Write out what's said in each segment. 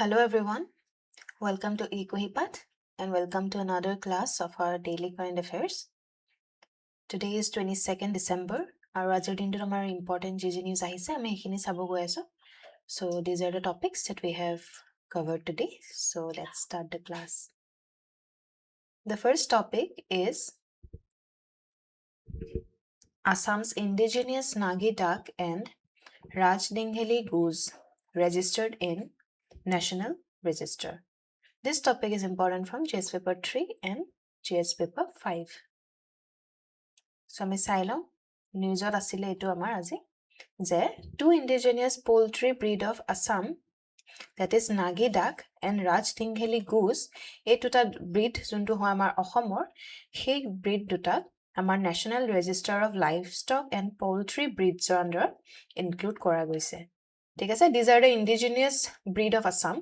Hello everyone, welcome to EKuhipath and welcome to another class of our daily current affairs. Today is 22nd December. Our ajir dintu amar important GG news ahise ami ekhini sabo goi aso. So these are the topics that we have covered today. So let's start the class. The first topic is Assam's indigenous Nagi duck and Rajdingheli goose registered in National Register. This topic is important from GS paper 3 and GS paper 5. So আমি চাই লওঁ নিউজত আছিলে এটো আমাৰ আজি যে two indigenous poultry breed of Assam, that is Nagi duck and Rajdingheli goose, এই দুটা breed যোনটো হয় আমাৰ অসমৰ সেই breed দুটা আমাৰ National Register of Livestock and Poultry Breeds under include কৰা গৈছে ঠিক আছে these are the indigenous breed of Assam.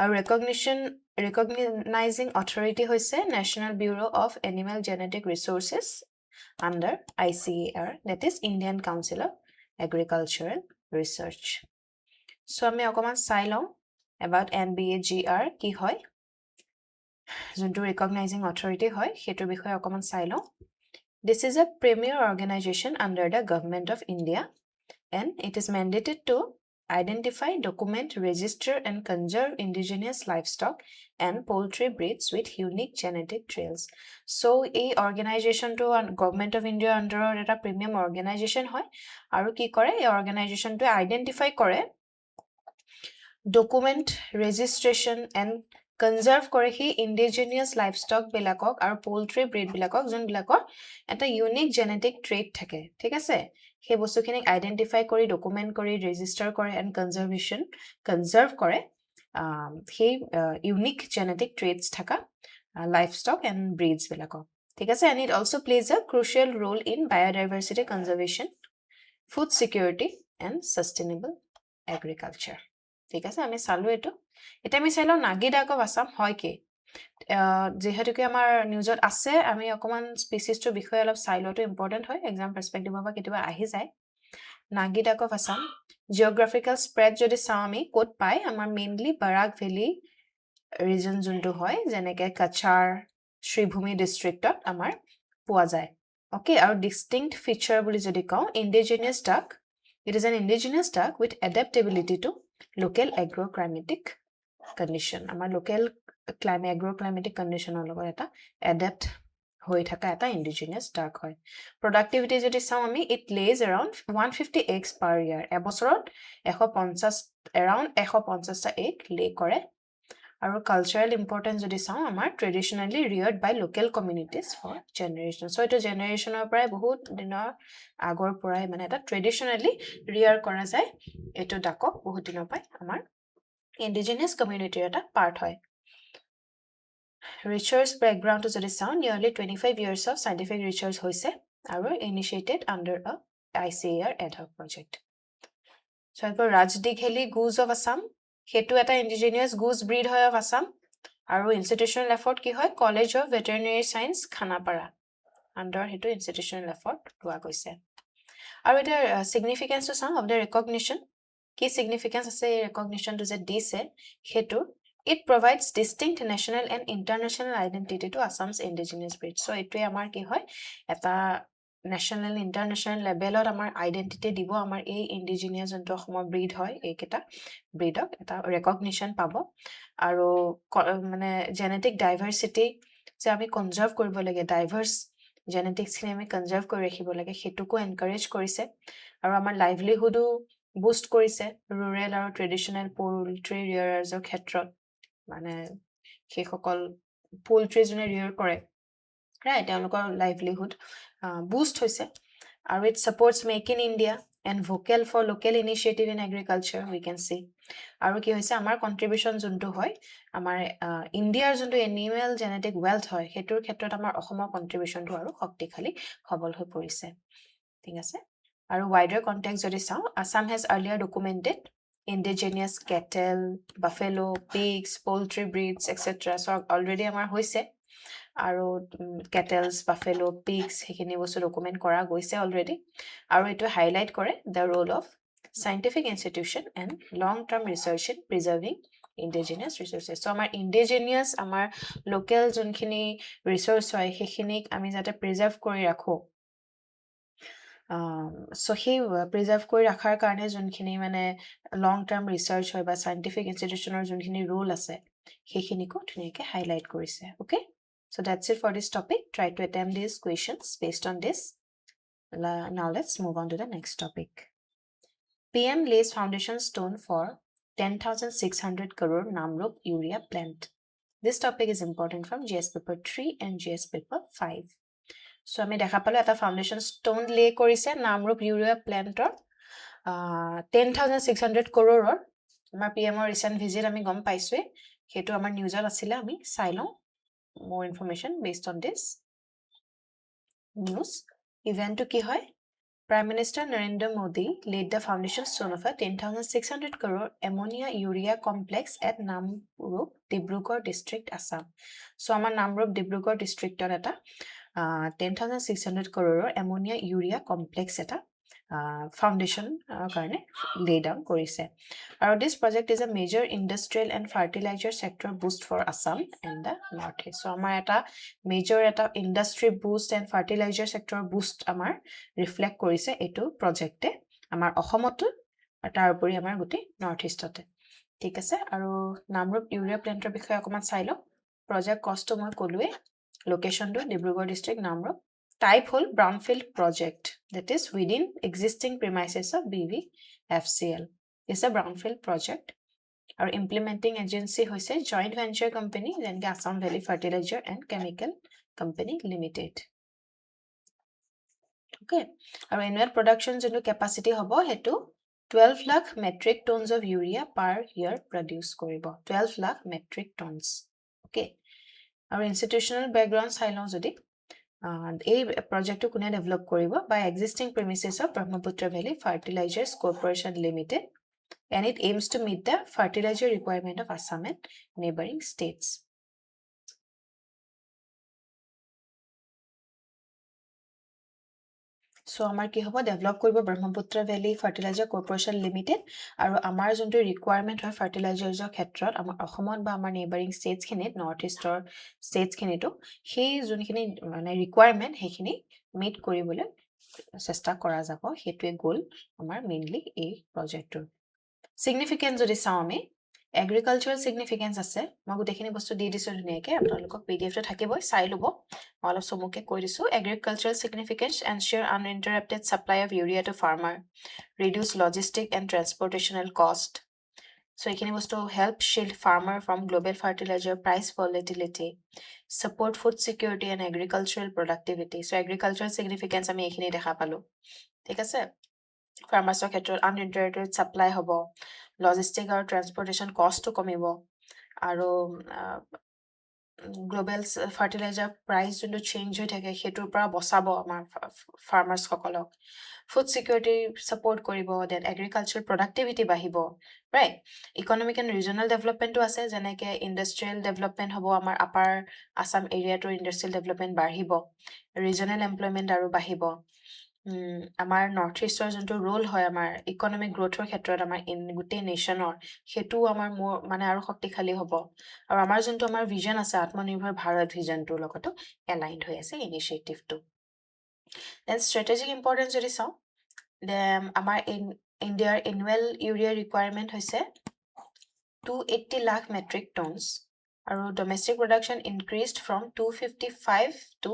Our recognizing authority hoise National Bureau of Animal Genetic Resources under ICAR, that is Indian Council of Agricultural Research. So আমি অকমান চাই লওঁ about NBAGR কি হয় যোনটো recognizing authority হয় হেতুৰ বিষয়ে অকমান চাই লওঁ. This is a premier organization under the government of India and it is mandated to identify, document, register and conserve indigenous livestock and poultry breeds with unique genetic traits. So a organization to government of India under eta premium organization hoy aru ki kore ei organization to identify kore, document, registration and conserve kore hi indigenous livestock bilakok aru poultry breed bilakok jon bilakor eta unique genetic trait thake thik ase he bostu khini identify kori, document kori, register kore and conserve kore he unique genetic traits thaka livestock and breeds bilakok thik ase and it also plays a crucial role in biodiversity conservation, food security and sustainable agriculture. ঠিক আছে আমি চালো এটো এটা আমি চাইলো নাগি ডাক of Assam হয় কি যেহেতুকে আমাৰ নিউজত আছে আমি অকমান স্পিচিছটো বিষয়ে অলপ চাইলোটো ইম্পৰ্টেন্ট হয় এক্সাম পাৰ্সপেক্টিভৰ পৰা কেতিয়াবা আহি যায় নাগি ডাক অফ আসাম জিওগ্ৰাফিক্যাল স্প্ৰেড যদি চাও আমি কোড পাই আমাৰ মেইনলি বাৰাক ভেলি ৰিজন যোনটো হয় যেনেকে কাছাৰ শ্ৰীভূমি ডিস্ট্ৰিক্টত আমাৰ পোৱা যায় okay our distinct feature বুলি যদি কওঁ indigenous duck, it is an indigenous duck with adaptability to local agroclimatic condition. Amar local agroclimatic condition লগত এটা adapt হৈ থকা এটা indigenous duck হয়. Productivity যদি চাও আমি it lays around 150 eggs per year. এবছৰত 150 around 150 টা egg lay কৰে. Our cultural importance যদি চাও আমাৰ traditionally reared by local communities for generations. So এটা generationৰ পৰাই বহুত দিনৰ আগৰ পৰাই মানে এটা traditionally rear কৰা যায় এটো ডাকক বহুত দিনৰ পৰাই আমাৰ indigenous community এটা part হয়. Research background to যদি চাও nearly 25 years of scientific research হৈছে আৰু initiated under a ICAR ad hoc project. So এবাৰ Rajdingheli goose of Assam হেতু এটা indigenous goose breed হয় of Assam আৰু institutional effort কি হয় College of Veterinary Science Khanapara under হেতু institutional effort লোৱা গৈছে আৰু এটা significance to some of the recognition কি significance আছে recognition to যে দিছে হেতু it provides distinct national and international identity to Assam's indigenous breeds. So এটোৱে আমাৰ কি হয় এটা national international levelত আমাৰ identity দিব আমাৰ এই indigenous যোনটো অসমৰ breed হয় এইকেটা breedক এটা recognition পাব আৰু মানে genetic diversity যে আমি conserve কৰিব লাগে diverse genetics খিনি আমি conserve কৰি ৰাখিব লাগে হেতুকো encourage কৰিছে আৰু আমাৰ livelihood boost কৰিছে rural আৰু traditional poultry rearers ক্ষেত্ৰত মানে হেসকল poultry জনে rear কৰে right তেওঁলোকৰ livelihood boost হৈছে আৰু it supports make in India and vocal for local initiative in agriculture we can see আৰু কি হৈছে আমাৰ contribution যোনটো হয় আমাৰ ইণ্ডিয়াৰ যোনটো animal genetic wealth হয় হেতুৰ ক্ষেত্ৰত আমাৰ অসমৰ contributionটো আৰু শক্তিশালী সবল হৈ পৰিছে ঠিক আছে আৰু wider context যদি চাও Assam has earlier documented indigenous cattle, buffalo, pigs, poultry breeds etc. So already আমাৰ হৈছে আৰু cattle, buffalo, pigs হেখিনি বস্তু ডকুমেন্ট কৰা গৈছে already আৰু এটো হাইলাইট কৰে the role of scientific institution and long term research in preserving indigenous resources. So আমাৰ indigenous আমাৰ local যোনখিনি resource হয় সেইখিনিক আমি যাতে preserve কৰি ৰাখো so সেই preserve কৰি ৰাখাৰ কাৰণে যোনখিনি মানে long term research হয় বা scientific institutioner যোনখিনি role আছে সেইখিনিকো ধুনীয়াকে highlight কৰিছে okay so that's it for this topic try to attempt these questions based on this now let's move on to the next topic PM lays foundation stone for 10,600 crore Namrup urea plant. This topic is important from GS paper 3 and GS paper 5. So আমি দেখা পালো এটা foundation stone lay কৰিছে Namrup urea plant 10,600 crore আমাৰ PM ৰ recent visit আমি গম পাইছোৱে হেতু আমাৰ নিউজত আছিলে আমি চাই লওঁ more information based on this news event to কি হয় Prime Minister Narendra Modi laid the foundation stone of a 10,600 crore ammonia urea complex at Namrup, Dibrugarh district, Assam. So, our Namrup, Dibrugarh district on eta 10,600 crore ammonia urea complex eta foundation karne lay down korise. This project is a major industrial and fertilizer sector boost for Assam and the Northeast. So, our eta major eta industry boost and fertilizer sector boost amar reflect korise etu project e amar Assamotu tar upori amar guti Northeast ote. ঠিক আছে আৰু Namrup urea plant ৰ বিষয়ে অকমান চাই লওঁ project cost মই কলোৱে location to Dibrugarh district Namrup type hole brownfield project that is within existing premises of BVFCL is a brownfield project our implementing agency hoise joint venture company যেনেকে Assam Valley Fertilizer and Chemical Company Limited okay our annual production jenu capacity hobo hetu 12 lakh metric tons of urea per year produce koribo 12 lakh metric tons okay our institutional background sailon jodi এই project kune develop koribo by existing premises of Brahmaputra Valley Fertilizers Corporation Limited and it aims to meet the fertilizer requirement of Assam and neighboring states So আমাৰ কি হ'ব develop কৰিব Brahmaputra valley fertiliser corporation limited আৰু আমাৰ যোনটো requirement হয় ফাৰ্টিলাইজাৰৰ ক্ষেত্ৰত আমাৰ অসমত বা আমাৰ নেইবাৰিং ষ্টেটছ খিনিত নৰ্থ ইষ্টৰ ষ্টেটছ খিনিটো সেই যোনখিনি মানে ৰিকুৱাৰমেন্ট সেইখিনি মিট কৰিবলৈ চেষ্টা কৰা যাব হেতুৱে গোল আমাৰ মেইনলি এই প্ৰজেক্টৰ সিগনিফিকেন্স যদি চাও আমি agricultural significance আছে মই গোটেখিনি বস্তু দি দিছো ধুনিয়াকে আপোনালোকক PDF তে থাকিবই চাই লব অলপ সমুকে কৈ দিছো agricultural significance ensure uninterrupted supply of urea to farmer reduce logistic and transportational cost so এইখিনি বস্তু help shield farmer from global fertilizer price volatility support food security and agricultural productivity so agricultural significance আমি এইখিনি দেখা পালো ঠিক আছে ফাৰ্মাৰ্ছৰ ক্ষেত্ৰত uninterrupted supply হ'ব logistic আৰু transportation cost to কমিব আৰু global fertilizer price যোনটো চেঞ্জ হৈ থাকে হেতুৰ পৰা বচাব আমাৰ ফাৰ্মাৰ্ছ সকলক food security support কৰিব then agricultural productivity বাঢ়িব right economic and regional development to আছে যেনেকে industrial development হ'ব আমাৰ upper Assam area to industrial development বাঢ়িব regional employment আৰু বাঢ়িব আমাৰ নৰ্থ ইষ্টৰ যোনটো ৰোল হয় আমাৰ ইকনমিক গ্ৰোথৰ ক্ষেত্ৰত আমাৰ গোটেই নেশ্যনৰ হেতু আমাৰ মানে আৰু শক্তিশালী হ'ব আৰু আমাৰ যোনটো আমাৰ ভিজন আছে আত্মনিৰ্ভৰ ভাৰত ভিজনটোৰ লগতো এলাইনড হৈ আছে ইনিচিয়েটিভটো দেন ষ্ট্ৰেটেজিক ইম্পৰ্টেন্স যদি চাওঁ আমাৰ ইণ্ডিয়াৰ এনুৱেল ইউৰিয়া ৰিকুৱাৰমেন্ট হৈছে 280 লাখ মেট্ৰিক টনছ আৰু domestic production increased from 255 to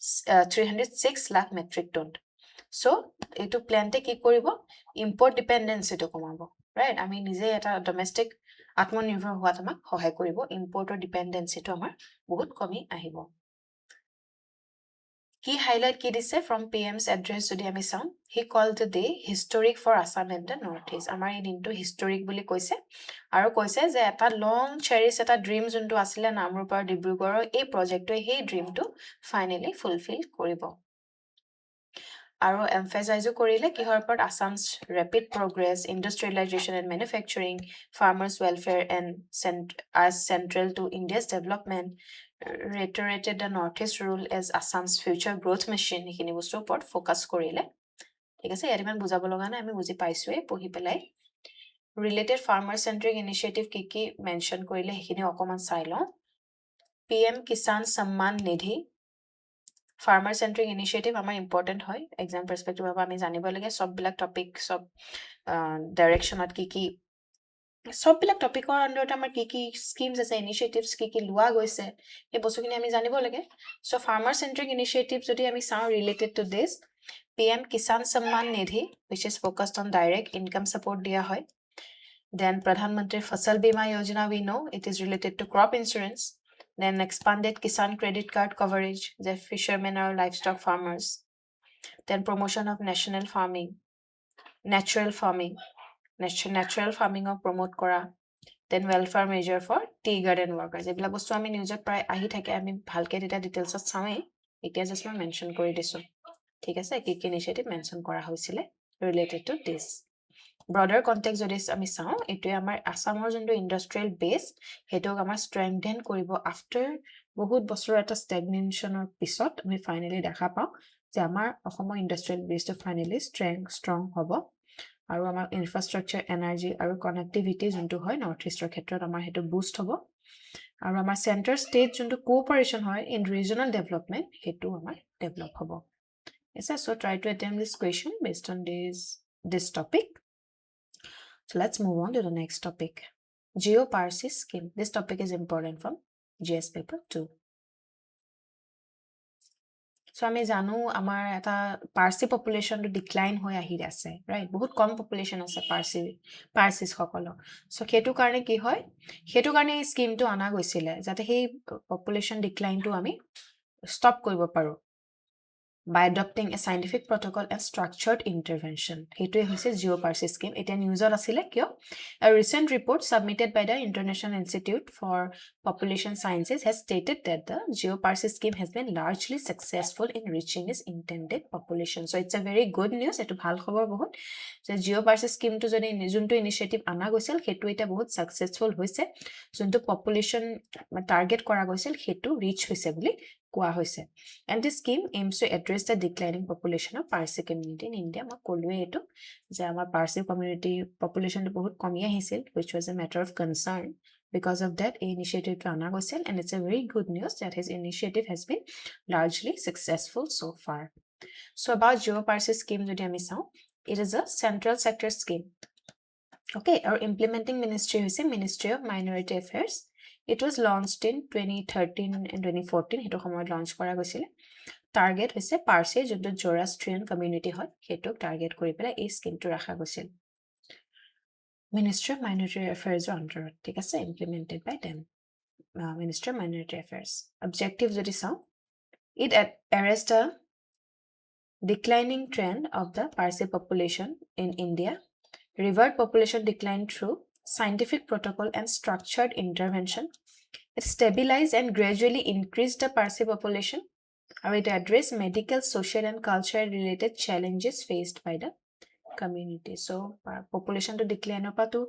306 lakh metric ton. So, etu plante ki koribo import dependency to komabo. Right? I mean, nije eta domestic atmanirbhar hoat amak sahay koribo import dependency to amar bahut komi ahibo. He highlight ki dise from PM's address jodi ami saum he called the day historic for Assam and the Northeast. Amar in into historic boli koise aru koise je eta long cherish eta dream juntu asile Namrup aru Dibrugarh ei project to hey dream to finally fulfill koribo aru emphasize korile kihor part Assam's rapid progress industrialization and manufacturing farmers welfare and as central to India's development reiterated the Northeast role as Assam's future growth machine hikini bostu upor focus korile ঠিক আছে ইয়াত ইমান বুজাব লগা নাই আমি বুজি পাইছোৱে পঢ়ি পেলাই related farmer centric initiative কি mention কৰিলে হেখিনি অকমান চাই লওঁ PM Kisan Samman Nidhi farmer centric initiative আমাৰ important হয় exam perspective of আমি জানিব লাগে সববিলাক টপিক সব ডাইৰেকশনত কি সববিলাক টপিকৰ আন্ডাৰত আমাৰ কি স্কিমছ আছে ইনিশিয়েটিভছ কি লোৱা গৈছে এই বস্তুখিনি আমি জানিব লাগে সো ফাৰ্মাৰ সেন্ট্ৰিক ইনিশিয়েটিভ যদি আমি চাও related to this PM Kisan Samman Nidhi which is focused on direct income support দিয়া হয় then Pradhan Mantri Fasal Bima Yojana we know it is related to crop insurance then expanded Kisan credit card coverage the fishermen or livestock farmers then promotion of national farming natural farming promote kora then welfare measure for tea garden workers ebila bostu ami newsot pray ahi thake ami bhalke data details ot samai etia just ma mention kori disu thik ase ki initiative mention kora hoisile related to this broader context jodi ami sao etu amar Assamor jonto industrial base hetok amar strengthen koribo after বহুত বছৰ এটা stagnation পিছত আমি finally দেখা পাও যে আমাৰ অসমৰ ইন্ডাষ্ট্ৰিয়েল বেসটো ফাইনালি ষ্ট্ৰং হ'ব আৰু আমাৰ ইনফ্ৰাষ্ট্ৰাকচাৰ এনাৰ্জি আৰু কানেক্টিভিটি যোনটো হয় নৰ্থ ইষ্টৰ ক্ষেত্ৰত আমাৰ হেতু বুষ্ট হ'ব আৰু আমাৰ সেন্টাৰ ষ্টেট যোনটো কোঅপাৰেচন হয় ইন ৰিজনাল ডেভেলপমেন্ট হেতু আমাৰ ডেভেলপ হ'ব so try to attempt this question based on this topic so let's move on to the next topic geoparcy scheme this topic is important from GS paper 2 so আমি জানো আমাৰ এটা পাৰ্সি population two decline হৈ আহি আছে right বহুত কম population আছে পাৰ্সিস সকল সো হেতু কাৰণে কি হয় হেতু কাৰণে এই স্কিমটো আনা গৈছিলে যাতে সেই পপুলেশন ডিক্লাইনটো আমি ষ্টপ কৰিব পাৰো by adopting a scientific protocol and structured intervention হেতুই হৈছে geoparcy scheme এটা নিউজত আছিলে কিয় a recent report submitted by the International Institute for Population Sciences has stated that the geoparcy scheme has been largely successful in reaching its intended population so it's a very good news etu bhal khobor bahut যে geoparcy scheme to jodi nijuntu initiative ana goisil hetu eta bahut successful hoise juntu population target kora goisil hetu reach hoise boli কোৱা হৈছে and this scheme aims to address the declining population of Parsi community in India ma kolwe etu je amar Parsi community population to bahut komi ahisil which was a matter of concern because of that initiative to ana goisil and it's a very good news that his initiative has been largely successful so far so about geoparcy scheme jodi ami sao it is a central sector scheme okay our implementing ministry is a Ministry of Minority Affairs it was launched in 2013 and 2014 hetu samoy launch kora goisile target hoise Parsi jonto Zoroastrian community hoy hetuk target kori pela ei scheme to rakha goisil Ministry of Minority Affairs under thik ase implemented by them Ministry of Minority Affairs objective jodi sao it arrest a declining trend of the Parsi population in India revert population decline through scientific protocol and structured intervention it stabilize and gradually increase the Parsi population or it address medical social and cultural related challenges faced by the community so population to decline opa to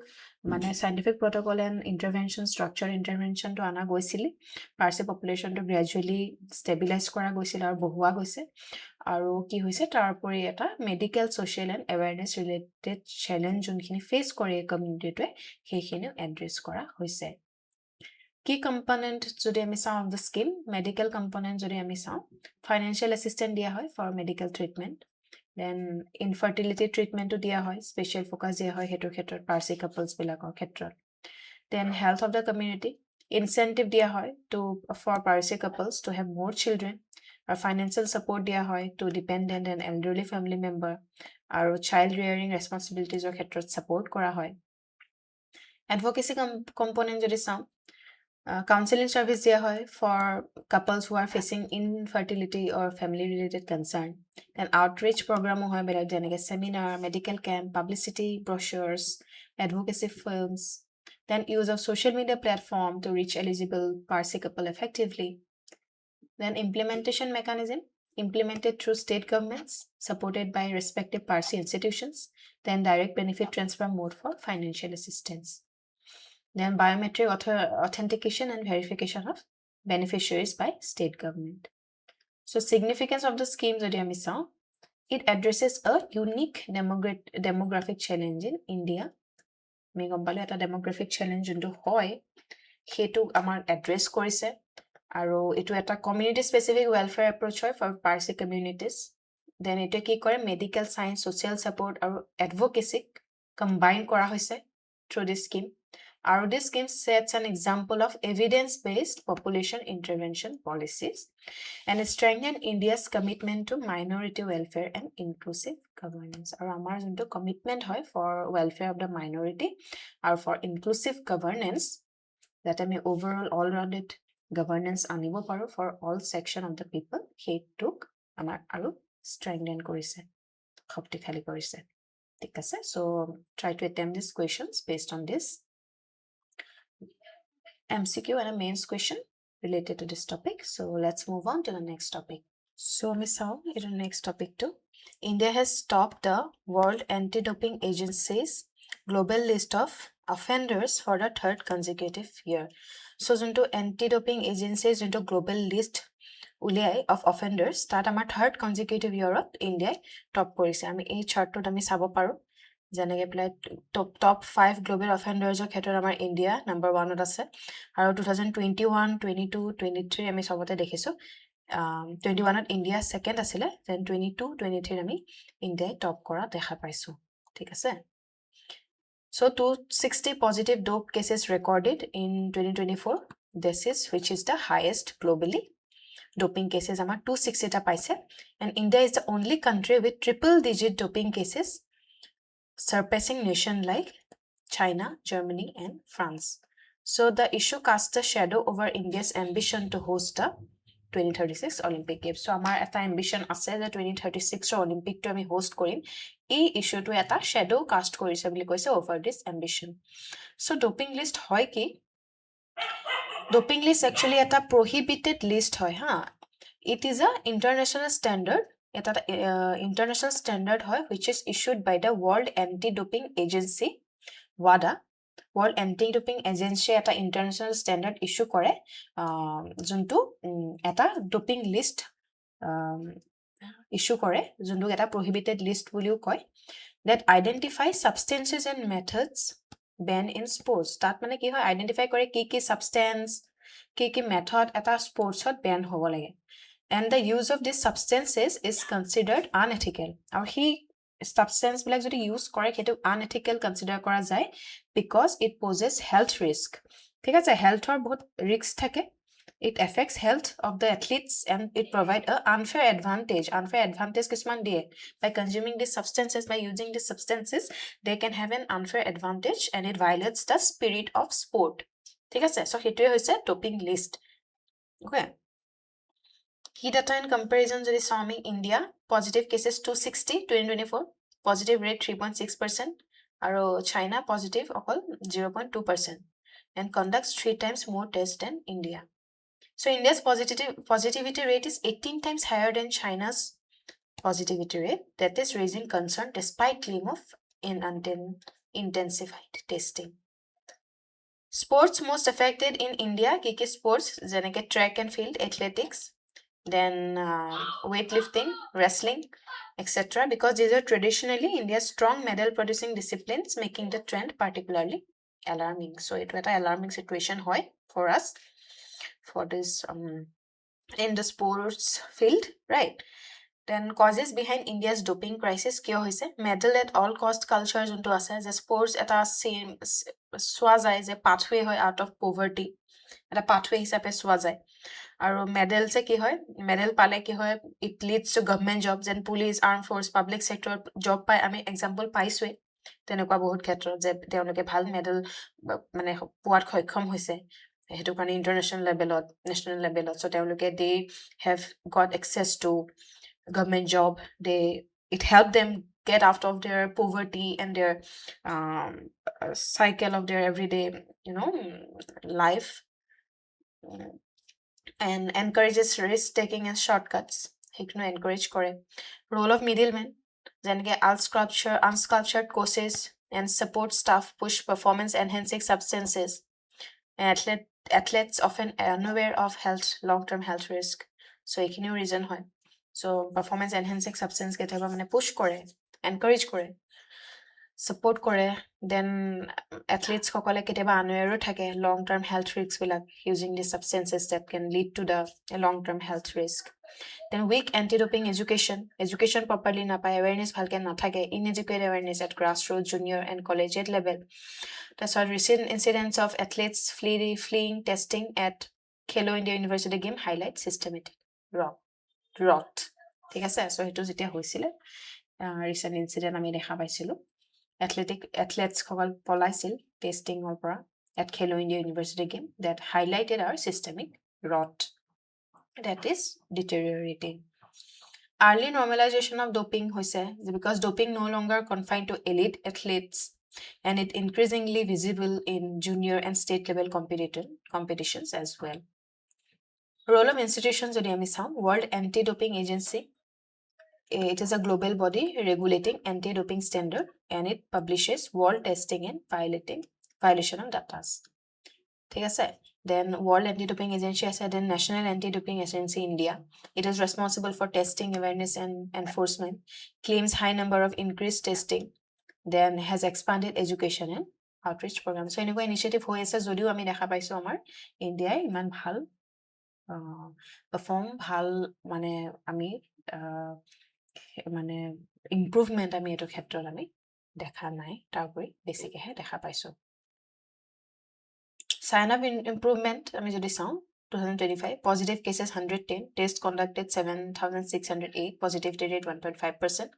mane scientific protocol and intervention structured intervention to ana goisili Parsi population to gradually stabilize kora goisil aru bohua goise aru ki hoise tar pore eta medical social and awareness related challenge junkhini face kore community to hekhini address kora hoise key component jodi ami saw of the scheme medical component jodi ami saw financial assistance dia hoy for medical treatment then infertility treatment to dia hoy special focus dia hoy hetu khetrot Parsi couples bilakor khetrot then health of the community incentive dia hoy to for Parsi couples to have more children or financial support dia hoy to dependent and elderly family member aru child rearing responsibilities or khetrot support kora hoy advocacy component jodi saw counseling service dia hoy for couples who are facing infertility or family related concern and outreach program hoy belak janege seminar medical camp publicity brochures advocacy films then use of social media platform to reach eligible Parsi couple effectively then implementation mechanism implemented through state governments supported by respective Parsi institutions then direct benefit transfer mode for financial assistance then biometric authentication and verification of beneficiaries by state government. So significance of the scheme jodi ami saw it addresses a unique demographic challenge in India আমি গম পালো এটা ডেমোগ্ৰাফিক challenge যোনটো হয় সেইটো আমাৰ address কৰিছে আৰু এইটো এটা কমিউনিটি স্পেচিফিক ৱেলফেয়াৰ এপ্ৰ'চ হয় ফৰ পাৰ্চি কমিউনিটিজ দেন এইটোৱে কি কৰে মেডিকেল চায়েন্স ছ'চিয়েল ছাপৰ্ট আৰু এডভকেচিক কম্বাইন কৰা হৈছে থ্ৰু দিছ স্কিম আৰু this scheme sets an example of evidence based population intervention policies and strengthen India's commitment to minority welfare and inclusive governance আৰু আমাৰ যোনটো কমিটমেণ্ট হয় for welfare of the minority আৰু for inclusive governance যাতে আমি overall all rounded governance আনিব পাৰোঁ for all section of the people সেইটোক আমাৰ আৰু ষ্ট্ৰেংথেন কৰিছে শক্তিশালী কৰিছে ঠিক আছে so' try to attempt this questions based on this MCQ and a mains question related to this topic. So let's move on to the next topic. So Miss Sao, in the next topic too. India has topped the World Anti-Doping Agency's global list of offenders for the third consecutive year. So junto Anti-Doping Agency's junto global list uliai of offenders that amar third consecutive year of India top korise. Ami ei chart to ami sabo paru. যেনেকে পেলাই top 5 global অফেণ্ডাৰ্ছৰ ক্ষেত্ৰত আমাৰ India number 1ত আছে আৰু 2021 22 23 আমি সবতে দেখিছোঁ 21ত India second আছিলে দেন 22 23 আমি ইণ্ডিয়াই টপ কৰা দেখা পাইছোঁ ঠিক আছে So 260 positive dope cases recorded in 2024 this is which is the highest globally doping cases আমাৰ 260 টা পাইছে and India is the only country with triple digit doping cases surpassing nations like China, Germany, and France. So the issue casts a shadow over India's ambition to host the 2036 Olympic Games. So our ambition আছে যে 2036 Olympic to আমি host কৰিম এই ইস্যুটো এটা shadow cast কৰিছে বুলি কৈছে over this ambition. So doping list হয় কি doping list actually এটা prohibited list হয় হা it is a international standard এটা international standard হয় which is issued by the World Anti-Doping Agency WADA World Anti-Doping Agency এটা international standard issue কৰে যোনটো এটা doping list issue কৰে যোনটো এটা prohibited list বুলিও কয় that identify substances and methods banned in sports তাত মানে কি হয় identify কৰে কি substance কি method এটা sportsত ban হ'ব লাগে and the use of these substances is considered unethical আৰু he substance বিলাক যদি use কৰে সেইটো unethical consider কৰা যায় because it poses health risk ঠিক আছে healthৰ বহুত risk থাকে it affects health of the athletes and it provide a unfair advantage কিছুমান দিয়ে by consuming these substances by using these substances they can have an unfair advantage and it violates the spirit of sport ঠিক আছে so সেইটোৱে হৈছে doping list okay key data in comparison যদি চাও আমি India positive cases 260 2024 positive rate 3.6% আৰু China positive অকল 0.2% and conducts 3 times more tests than India so India's positivity rate is 18 times higher than China's positivity rate that is raising concern despite claim of intensified testing sports most affected in India kiki sports jeneke track and field athletics then weightlifting wrestling etc because these are traditionally India's strong medal producing disciplines making the trend particularly alarming so it was an alarming situation hoy for us for this in the sports field right then causes behind India's doping crisis kyo hoise medal at all cost culture junto ase je sports eta same swa jay je pathway hoy out of poverty eta pathway hisabe swa jay আৰু medal সে কি হয় medal পালে কি হয় it leads to government jobs and police arm force public sector job পাই আমি example পাইছোৱে তেনেকুৱা বহুত ক্ষেত্ৰত যে তেওঁলোকে ভাল মেডেল মানে পোৱাত সক্ষম হৈছে সেইটো কাৰণে ইণ্টাৰনেশ্যনেল লেভেলত নেশ্যনেল লেভেলত চ' তেওঁলোকে they have got access to government job they it helped them get out of their poverty and their cycle of their everyday life and encourages risk taking and shortcuts hekno encourage kore role of middlemen jenke unsculptured courses and support staff push performance enhancing substances athletes often unaware of long-term health risk so ekini reason hoy so performance enhancing substance ke thaba mane push kore encourage kore support কৰে, then athletes সকলে কেতিয়াবা unaware থাকে long term health risks বিলাক using the substances that can lead to the long term health risk. Then weak anti-doping education properly নাপায়, awareness ভালকে নাথাকে, inadequate awareness at grassroots, junior and collegiate level. That's why recent incidents of athletes fleeing testing at Khelo India University game highlight systematic rot. ঠিক আছে, so সেইটো যেতিয়া হৈছিলে recent incident আমি দেখা পাইছিলো, athletes সকল পলাইছিল টেষ্টিঙৰ পৰা at Khelo India University game that highlighted our systemic rot that is deteriorating. Early normalization of doping hoise because doping no longer confined to elite athletes and it increasingly visible in junior and state level competitions as well. Role of institutions jodi ami saw, World Anti-Doping Agency. It is a global body regulating anti-doping standard and it publishes world testing and violation of data. ঠিক আছে, then World Anti-Doping Agency আছে, then National Anti-Doping Agency India. It is responsible for testing, awareness and enforcement, claims high number of increased testing, then has expanded education and outreach program. So এনেকুৱা initiative হৈ আছে যদিও আমি দেখা পাইছো আমাৰ ইণ্ডিয়াই ইমান ভাল perform ভাল মানে আমি মানে ইম্প্ৰুভমেন্ট আমি এটো ক্ষেত্ৰত আমি দেখা নাই, তাৰপৰি বেছিকেহে দেখা পাইছো। Sign up improvement আমি যদি চাও 2025 positive cases 110, test conducted 7,608, positivity rate 1.5%,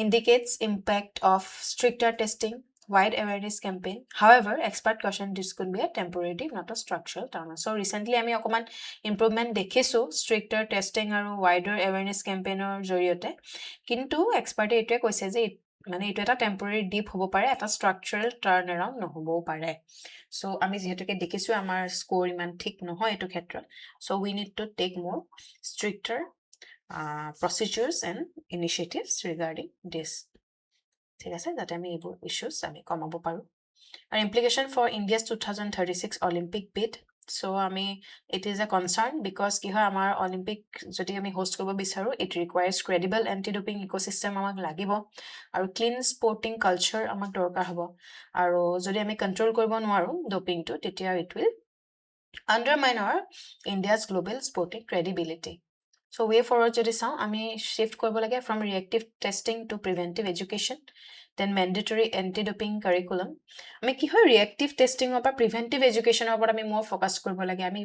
indicates impact of stricter testing, wide awareness campaign. However, expert caution this could be a temporary dip, not a structural turn. So recently আমি অকমান improvement দেখিছো stricter testing আৰু wider awareness campaigner জৰিয়তে, কিন্তু expert এটোৱে কৈছে যে মানে এটো এটা temporary dip হ'ব পাৰে, এটা structural turn around নহবও পাৰে। So আমি যেহেতুকে দেখিছো আমাৰ score ইমান ঠিক নহয় এটো ক্ষেত্ৰত, so we need to take more stricter procedures and initiatives regarding this. ঠিক আছে, যাতে আমি এইবোৰ issues আমি কমাব পাৰো। Our implication for India's 2036 Olympic bid. So it is a concern because কি হয় আমাৰ Olympic যদি আমি host কৰিব বিচাৰো, it requires credible anti-doping ecosystem আমাক লাগিব আৰু clean sporting culture আমাক দৰকাৰ হ'ব, আৰু যদি আমি control কৰিব নোৱাৰো doping to, তেতিয়া it will undermine our India's global sporting credibility. So way forward jodi saw ami shift koribo lage from reactive testing to preventive education, then mandatory anti-doping curriculum. Ami ki hoy reactive testing or preventive education or ami more focus koribo lage, ami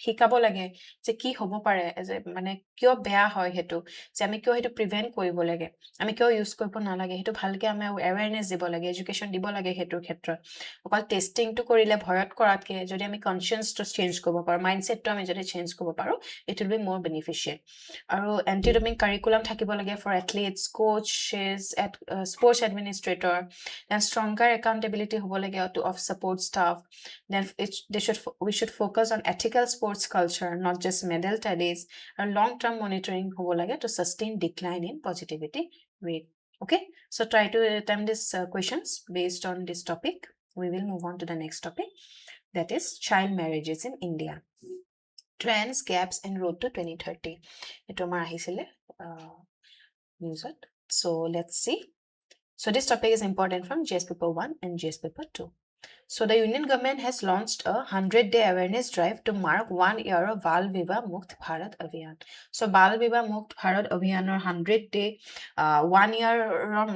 শিকাব লাগে যে কি হ'ব পাৰে, যে মানে কিয় বেয়া হয় হেতু, যে আমি কিয় হেতু প্ৰিভেন্ট কৰিব লাগে, আমি কিয় ইউজ কৰিব নালাগে, হেতু ভালকে আমি awareness দিব লাগে, এডুকেশন দিব লাগে হেতুৰ ক্ষেত্ৰত। অকল টেষ্টিং টু কৰিলে ভয়ত কৰাতকে যদি আমি কনসিয়াস টু চেঞ্জ কৰিব পাৰো, মাইন্ডসেট টু আমি যদি চেঞ্জ কৰিব পাৰো, it will be more beneficial. আৰু anti-doping curriculum থাকিব লাগে for athletes, coaches, sports administrator, then stronger accountability হ'ব লাগে of support staff, then we should focus on ethical sports culture, not just medal tallies, and long-term monitoring হ'ব লাগে to sustain decline in positivity rate. Okay, so try to attempt these questions based on this topic. We will move on to the next topic, that is child marriages in India. Trends, gaps, and road to 2030. Ito amar ahisile news. So let's see. So this topic is important from GS paper 1 and GS paper 2. So the Union government has launched a 100-day awareness drive to mark 1 year of Bal Vivah Mukt Bharat Abhiyan. So Bal Vivah Mukt Bharat Abhiyan or 100-day 1 year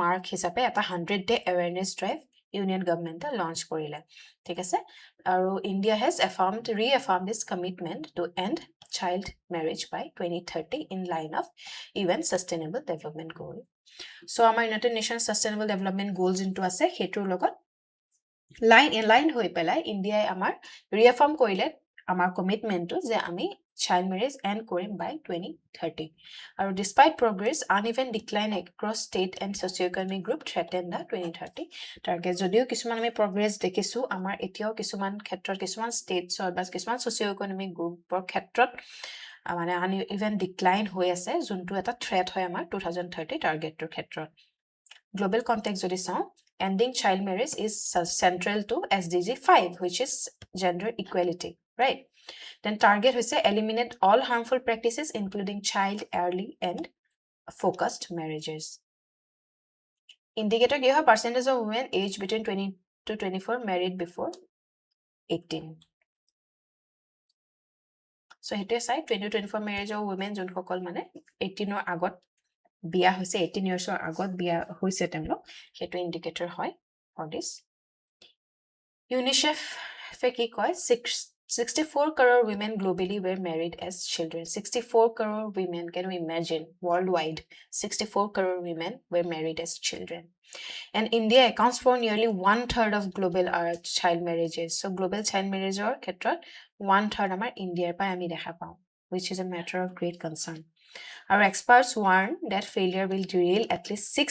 mark hisabe eta 100-day awareness drive Union government launch korile. ঠিক আছে, আৰু India has reaffirmed its commitment to end child marriage by 2030 in line of UN Sustainable Development Goal. So আমাৰ United Nations Sustainable Development Goals into আছে হেতুৰ লগত line হৈ পেলাই ইণ্ডিয়াই আমাৰ reaffirm কৰিলে আমাৰ commitment to যে আমি child marriage end korim by 2030. And despite progress, uneven decline across state and socioeconomic group threaten the 2030 target. Jodio kisuman ame progress dekisu, amar etiao kisuman khetrot kisuman states or bas kisuman socioeconomic group or khetrot মানে uneven decline হৈ আছে, যোনটো এটা threat হয় আমাৰ 2030 target ৰ ক্ষেত্ৰত। Global context যদি চাও, ending child marriage is central to SDG 5, which is gender equality, right? Then target hoise eliminate all harmful practices including child, early and focused marriages. Indicator কি হয় percentage of women aged between 20 to 24 married before 18. So হেতুৱে চাই 20 to 24 marriage of women যোনসকল মানে 18 ৰ আগত বিয়া হৈছে 18 years ৰ আগত বিয়া হৈছে তেওঁলোক হেতু ইন্ডিকেটৰ হয় for this. UNICEF কি কয় 64 crore women globally were married as children. 64 crore women, can you imagine, worldwide 64 crore women were married as children. And India accounts for nearly 1/3 of global child marriages. So global child marriage or khetrat 1/3 amar India pa ami dekha pao, which is a matter of great concern. Our experts warn that failure will derail at least 6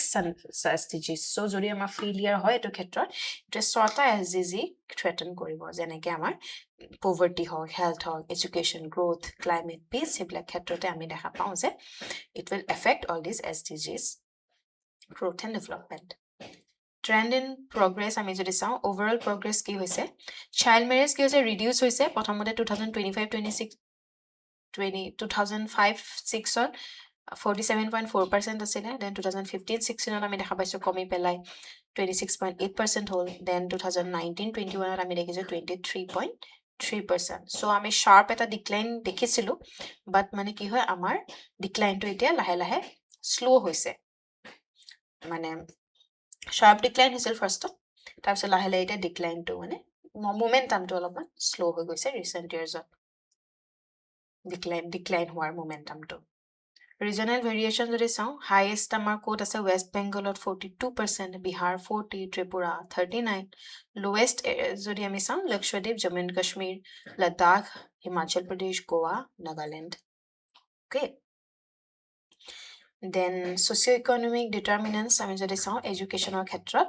SDGs. So jodi amar failure hoy eto khetrat eto 6ta SDG threaten koribo, jeneke amar poverty hok, health hok, education, growth, climate, peace heblak khetrote ami dekha pao je it will affect all these SDGs, growth and development. Trend in progress আমি যদি চাও overall progress কি হৈছে child marriage কি হৈছে reduce হৈছে প্ৰথমতে 2025-26 2005-6 ত 47.4% আছিলে then 2015-16 ত আমি দেখা পাইছো কমি পেলাই 26.8% হ'ল then 2019-21 ত আমি দেখিছো 23.3%. so আমি sharp এটা decline দেখিছিলো but মানে কি হয় আমাৰ decline টো এতিয়া লাহে লাহে slow হৈছে মানে sharp decline হৈছিল first তাৰপিছত লাহে লাহে এটা decline টো মানে momentum টো অলপমান slow হৈ গৈছে recent years ত decline হোৱাৰ momentum টো regional variation যদি চাও highest আমাৰ ক'ত আছে west bengal ত 42% bihar 40 tripura 39 lowest যদি আমি চাও lakshadweep jammu and kashmir ladakh himachal pradesh goa nagaland. Okay. Then socioeconomic determinants আমি যদি চাও educational ক্ষেত্ৰত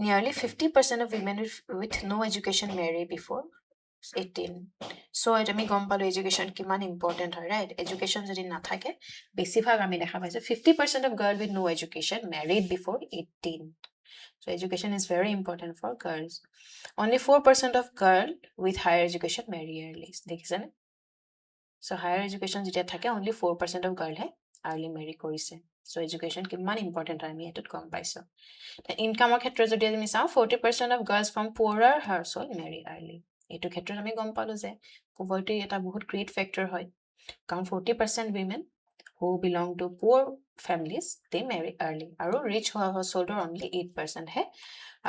nearly 50% of women with no education marry before 18. so আমি গম পালো education কিমান important হয় right education যদি নাথাকে বেছিভাগ আমি দেখা পাইছো 50% of girl with no education married before 18. so education is very important for girls. Only 4% of girl with higher education marry early. দেখিছেনে so higher education যেতিয়া থাকে only 4% of girl হে early marry কৰিছে. so education কিমান important হয় আমি এটত গম পাইছো. ইনকামৰ ক্ষেত্ৰত যদি আমি চাও 40% of girls from poorer household marry early. এটো ক্ষেত্ৰত আমি গম পালো যে poverty এটা বহুত great factor হয় কাৰণ 40% women who belong to poor families they marry early আৰু rich household only 8% হে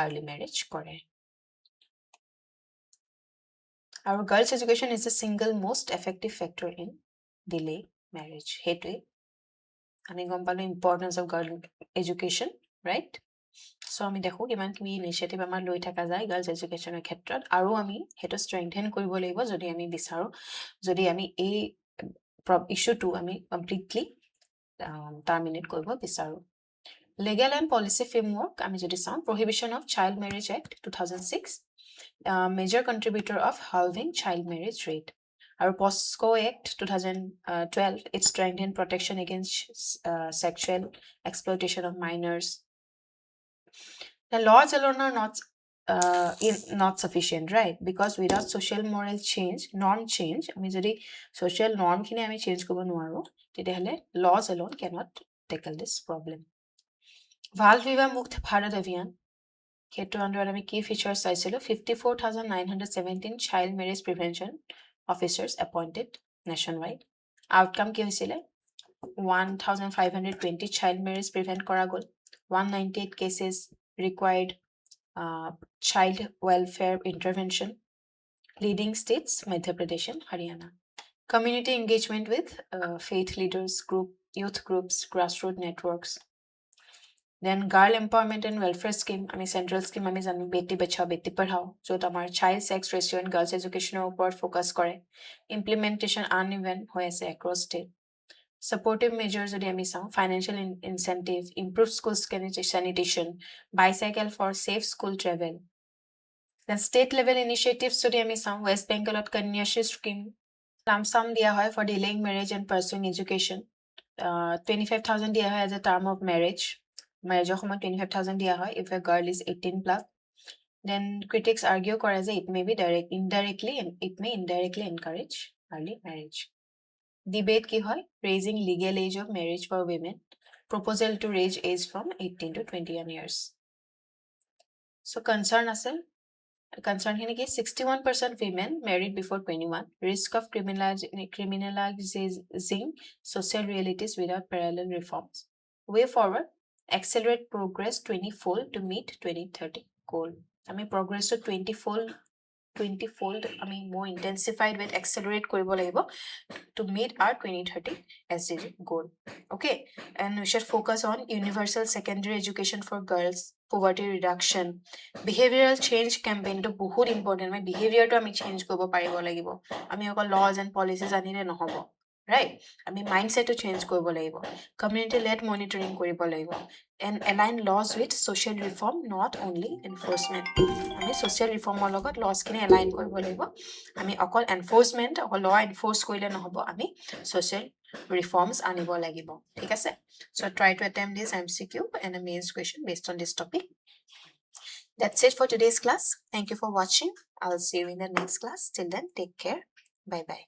early marriage কৰে. Our girls' education is the single most effective factor in delay marriage. Hetu আমি গম পালো importance of girl education, right? So আমি দেখো কিমান কি initiative আমাৰ লৈ থকা যায় girls educationৰ ক্ষেত্ৰত আৰু আমি হেতু strengthen কৰিব লাগিব যদি আমি বিচাৰো যদি আমি এই issue টো আমি completely terminate কৰিব বিচাৰো. Legal and policy framework আমি যদি চাও Prohibition of Child Marriage Act 2006 major contributor of halving child marriage rate. Our POSCO Act 2012 it strengthened protection against sexual exploitation of minors. The laws alone are not sufficient, right? Because without social moral change, norm change, আমি যদি social norm খিনি আমি change কৰিব নোৱাৰো তেতিয়াহলে laws alone cannot tackle this problem. Bal Vivah Mukt Bharat Abhiyan Hetu under আমি key features চাইছিলো 54,917 child marriage prevention officers appointed nationwide. Outcome কি হৈছিলে 1,520 child marriage prevent কৰা গল 198 cases required child welfare intervention. Leading states Madhya Pradesh and Haryana. Community engagement with faith leaders, youth groups, grassroots networks. Then girl empowerment and welfare scheme আমি central scheme আমি জানো বেটি বাচাও বেটি পঢ়াও যত আমাৰ child sex ratio and girls education ওপৰত focus কৰে. Implementation uneven হৈ আছে across state. Supportive measures যদি আমি চাও financial incentive, improved school sanitation, bicycle for safe school travel. Then state level initiatives যদি আমি চাও West Bengal ত Kanyashri scheme lump sum দিয়া হয় for delaying marriage and pursuing education. 25,000 দিয়া হয় as a term of marriage. Marriage of 25,000 dia hoy if a girl is 18 plus. Then critics argue kore je it may be indirectly encourage early marriage. Debate ki hoy raising legal age of marriage for women proposal to raise age from 18 to 21 years. So concern asel, concern here is 61% women married before 21, risk of criminalizing social realities without parallel reforms. Way forward, accelerate progress 20-fold to meet 2030 goal. I mean progress to 20-fold, I mean more intensified with accelerate কৰিব লাগিব to meet our 2030 SDG goal. Okay, and we should focus on universal secondary education for girls, poverty reduction, behavioral change campaign to বহুত important. My behavior to আমি change কৰিব পাৰিব লাগিব. আমি অকল laws and policies আনিলে নহব, right? আমি mindset to change কৰিব লাগিব. Community led monitoring কৰিব লাগিব. And align laws with social reform, not only enforcement. আমি social reform লগত laws খিনি align কৰিব লাগিব. আমি অকল enforcement, অকল law enforce কৰিলে নহব, আমি social reforms আনিব লাগিব, ঠিক আছে? So try to attempt this MCQ and a mains question based on this topic. That's it for today's class. Thank you for watching. I'll see you in the next class. Till then, take care. Bye bye.